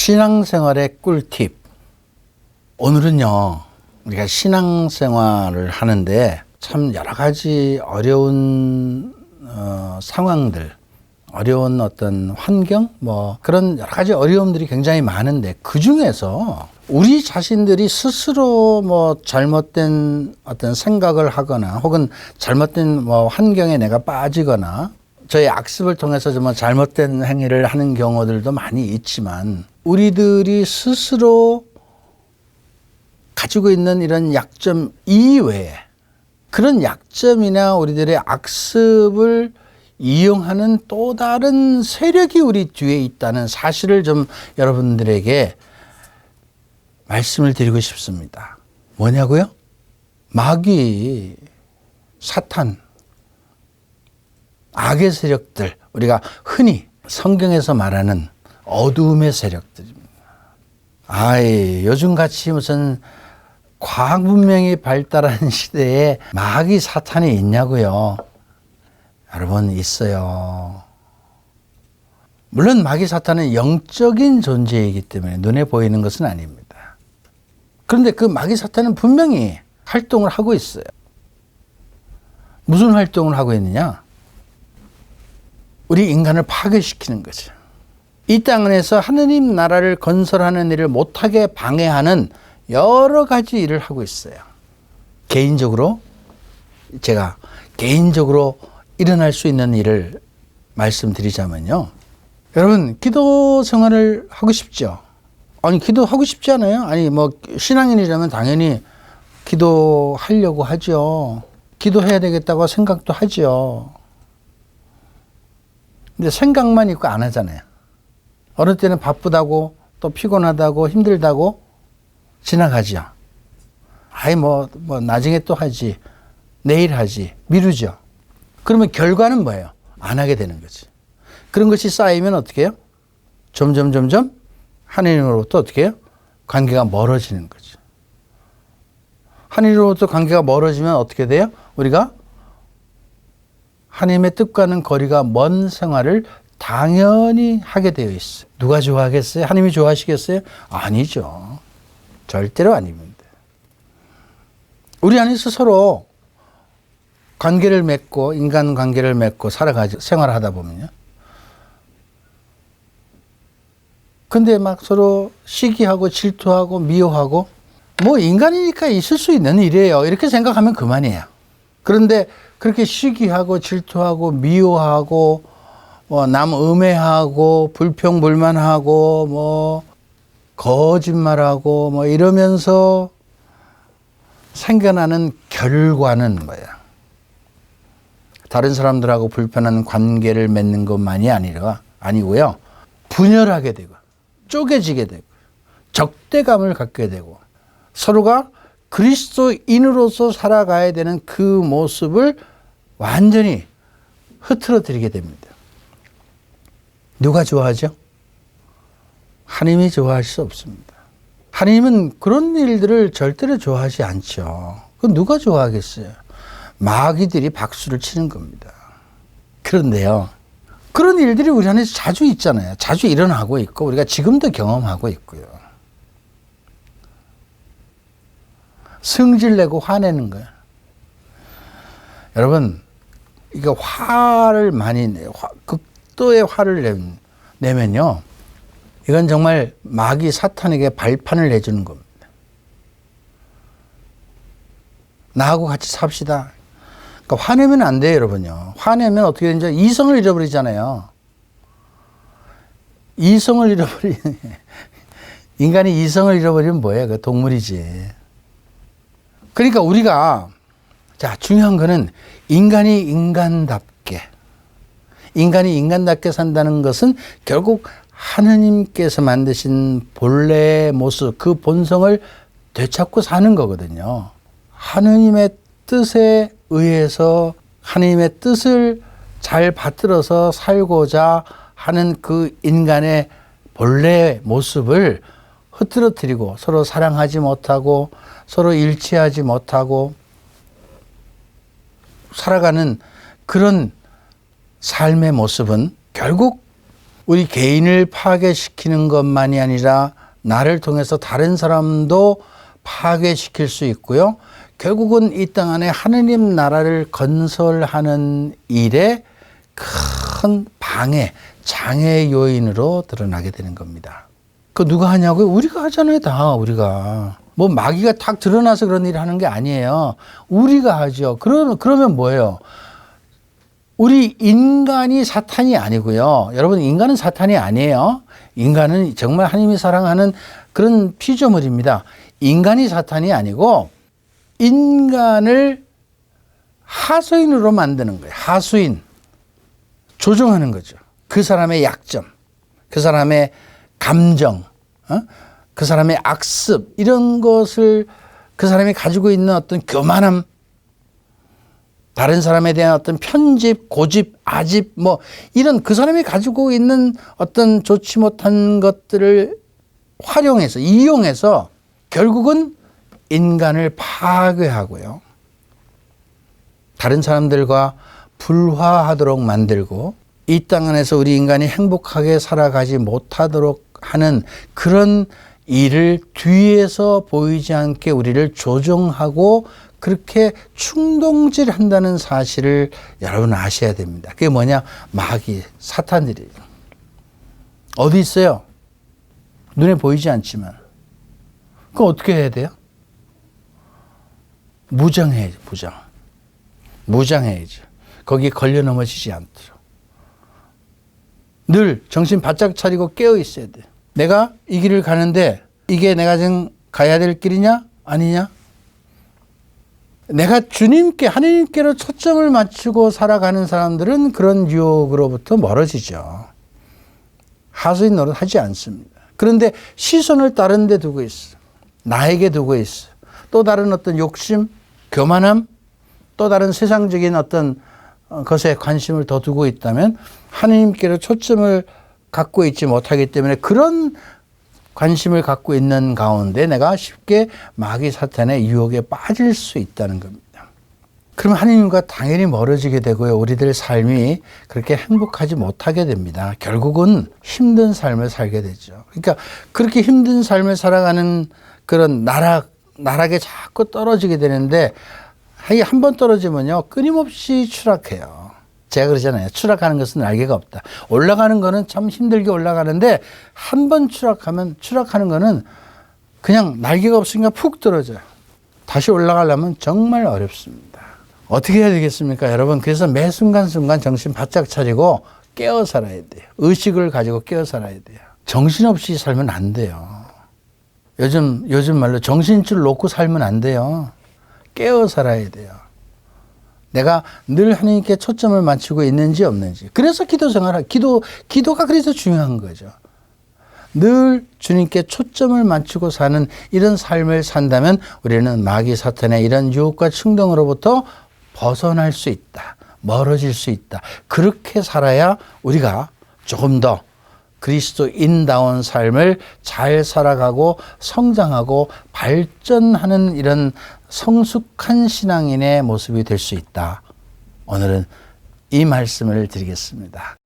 신앙생활의 꿀팁. 오늘은요, 우리가 신앙생활을 하는데 참 여러 가지 어려운 상황들, 어려운 어떤 환경, 그런 여러 가지 어려움들이 굉장히 많은데, 그 중에서 우리 자신들이 스스로 잘못된 어떤 생각을 하거나 혹은 잘못된 환경에 내가 빠지거나 저희 악습을 통해서 좀 잘못된 행위를 하는 경우들도 많이 있지만, 우리들이 스스로 가지고 있는 이런 약점 이외에 그런 약점이나 우리들의 악습을 이용하는 또 다른 세력이 우리 뒤에 있다는 사실을 좀 여러분들에게 말씀을 드리고 싶습니다. 뭐냐고요? 마귀, 사탄, 악의 세력들, 우리가 흔히 성경에서 말하는 어두움의 세력들입니다. 요즘같이 무슨 과학 문명이 발달한 시대에 마귀 사탄이 있냐고요? 여러분, 있어요. 물론 마귀 사탄은 영적인 존재이기 때문에 눈에 보이는 것은 아닙니다. 그런데 그 마귀 사탄은 분명히 활동을 하고 있어요. 무슨 활동을 하고 있느냐? 우리 인간을 파괴시키는 거죠. 이 땅에서 하느님 나라를 건설하는 일을 못하게 방해하는 여러 가지 일을 하고 있어요. 제가 개인적으로 일어날 수 있는 일을 말씀드리자면요. 여러분, 기도 생활을 하고 싶죠? 기도하고 싶지 않아요? 신앙인이라면 당연히 기도하려고 하죠. 기도해야 되겠다고 생각도 하죠. 근데 생각만 있고 안 하잖아요. 어느 때는 바쁘다고 또 피곤하다고 힘들다고 지나가죠. 나중에 또 하지. 내일 하지. 미루죠. 그러면 결과는 뭐예요? 안 하게 되는 거지. 그런 것이 쌓이면 어떻게 해요? 점점 하나님으로부터 어떻게 해요? 관계가 멀어지는 거죠. 하나님으로부터 관계가 멀어지면 어떻게 돼요? 우리가 하나님의 뜻과는 거리가 먼 생활을 당연히 하게 되어 있어요. 누가 좋아하겠어요? 하나님이 좋아하시겠어요? 아니죠. 절대로 아닙니다. 우리 안에서 서로 관계를 맺고 인간 관계를 맺고 생활하다 보면요. 근데 서로 시기하고 질투하고 미워하고 인간이니까 있을 수 있는 일이에요. 이렇게 생각하면 그만이에요. 그런데 그렇게 시기하고 질투하고 미워하고 남 음해하고 불평불만하고 거짓말하고 이러면서 생겨나는 결과는 뭐야? 다른 사람들하고 불편한 관계를 맺는 것만이 아니고요. 분열하게 되고 쪼개지게 되고 적대감을 갖게 되고 서로가 그리스도인으로서 살아가야 되는 그 모습을 완전히 흐트러뜨리게 됩니다. 누가 좋아하죠? 하나님이 좋아할 수 없습니다. 하나님은 그런 일들을 절대로 좋아하지 않죠. 그건 누가 좋아하겠어요? 마귀들이 박수를 치는 겁니다. 그런데요, 그런 일들이 우리 안에서 자주 있잖아요. 자주 일어나고 있고 우리가 지금도 경험하고 있고요. 성질내고 화내는 거예요. 여러분, 이거 화를 많이 내요. 극도의 화를 내면요, 이건 정말 마귀 사탄에게 발판을 내주는 겁니다. 나하고 같이 삽시다. 그러니까 화내면 안 돼요, 여러분요. 화내면 어떻게 되는지 이성을 잃어버리잖아요. 인간이 이성을 잃어버리면 뭐예요? 그 동물이지. 그러니까 우리가, 중요한 거는 인간이 인간답게 산다는 것은 결국 하느님께서 만드신 본래의 모습, 그 본성을 되찾고 사는 거거든요. 하느님의 뜻에 의해서 하느님의 뜻을 잘 받들어서 살고자 하는 그 인간의 본래의 모습을 흐트러뜨리고 서로 사랑하지 못하고 서로 일치하지 못하고 살아가는 그런 삶의 모습은 결국 우리 개인을 파괴시키는 것만이 아니라 나를 통해서 다른 사람도 파괴시킬 수 있고요. 결국은 이 땅 안에 하느님 나라를 건설하는 일에 큰 방해, 장애 요인으로 드러나게 되는 겁니다. 그 누가 하냐고요? 우리가 하잖아요, 다 우리가. 뭐 마귀가 탁 드러나서 그런 일을 하는 게 아니에요. 우리가 하죠. 그러면 뭐예요? 우리 인간이 사탄이 아니고요. 여러분, 인간은 사탄이 아니에요. 인간은 정말 하나님이 사랑하는 그런 피조물입니다. 인간이 사탄이 아니고 인간을 하수인으로 만드는 거예요. 하수인. 조종하는 거죠. 그 사람의 약점, 그 사람의 감정, 그 사람의 악습, 이런 것을 그 사람이 가지고 있는 어떤 교만함, 다른 사람에 대한 어떤 편집, 고집, 아집, 뭐 이런 그 사람이 가지고 있는 어떤 좋지 못한 것들을 활용해서, 이용해서 결국은 인간을 파괴하고요. 다른 사람들과 불화하도록 만들고 이 땅 안에서 우리 인간이 행복하게 살아가지 못하도록 하는 그런 일을 뒤에서 보이지 않게 우리를 조종하고 그렇게 충동질한다는 사실을 여러분 아셔야 됩니다. 그게 뭐냐? 마귀, 사탄들이 어디 있어요? 눈에 보이지 않지만. 그거 어떻게 해야 돼요? 무장해야죠. 무장해야죠. 거기에 걸려 넘어지지 않도록. 늘 정신 바짝 차리고 깨어 있어야 돼. 내가 이 길을 가는데 이게 내가 지금 가야 될 길이냐? 아니냐? 내가 주님께, 하나님께로 초점을 맞추고 살아가는 사람들은 그런 유혹으로부터 멀어지죠. 하수인 노릇 하지 않습니다. 그런데 시선을 다른 데 두고 있어. 나에게 두고 있어. 또 다른 어떤 욕심, 교만함, 또 다른 세상적인 어떤 것에 관심을 더 두고 있다면 하나님께로 초점을 갖고 있지 못하기 때문에 그런 관심을 갖고 있는 가운데 내가 쉽게 마귀 사탄의 유혹에 빠질 수 있다는 겁니다. 그럼 하나님과 당연히 멀어지게 되고요. 우리들 삶이 그렇게 행복하지 못하게 됩니다. 결국은 힘든 삶을 살게 되죠. 그러니까 그렇게 힘든 삶을 살아가는 그런 나락에 자꾸 떨어지게 되는데 한 번 떨어지면요. 끊임없이 추락해요. 제가 그러잖아요. 추락하는 것은 날개가 없다. 올라가는 거는 참 힘들게 올라가는데 한 번 추락하는 거는 그냥 날개가 없으니까 푹 떨어져요. 다시 올라가려면 정말 어렵습니다. 어떻게 해야 되겠습니까, 여러분? 그래서 매 순간순간 정신 바짝 차리고 깨어 살아야 돼요. 의식을 가지고 깨어 살아야 돼요. 정신없이 살면 안 돼요. 요즘 말로 정신줄 놓고 살면 안 돼요. 깨어 살아야 돼요. 내가 늘 하나님께 초점을 맞추고 있는지 없는지. 그래서 기도가 그래서 중요한 거죠. 늘 주님께 초점을 맞추고 사는 이런 삶을 산다면 우리는 마귀 사탄의 이런 유혹과 충동으로부터 벗어날 수 있다. 멀어질 수 있다. 그렇게 살아야 우리가 조금 더 그리스도인다운 삶을 잘 살아가고 성장하고 발전하는 이런 성숙한 신앙인의 모습이 될 수 있다. 오늘은 이 말씀을 드리겠습니다.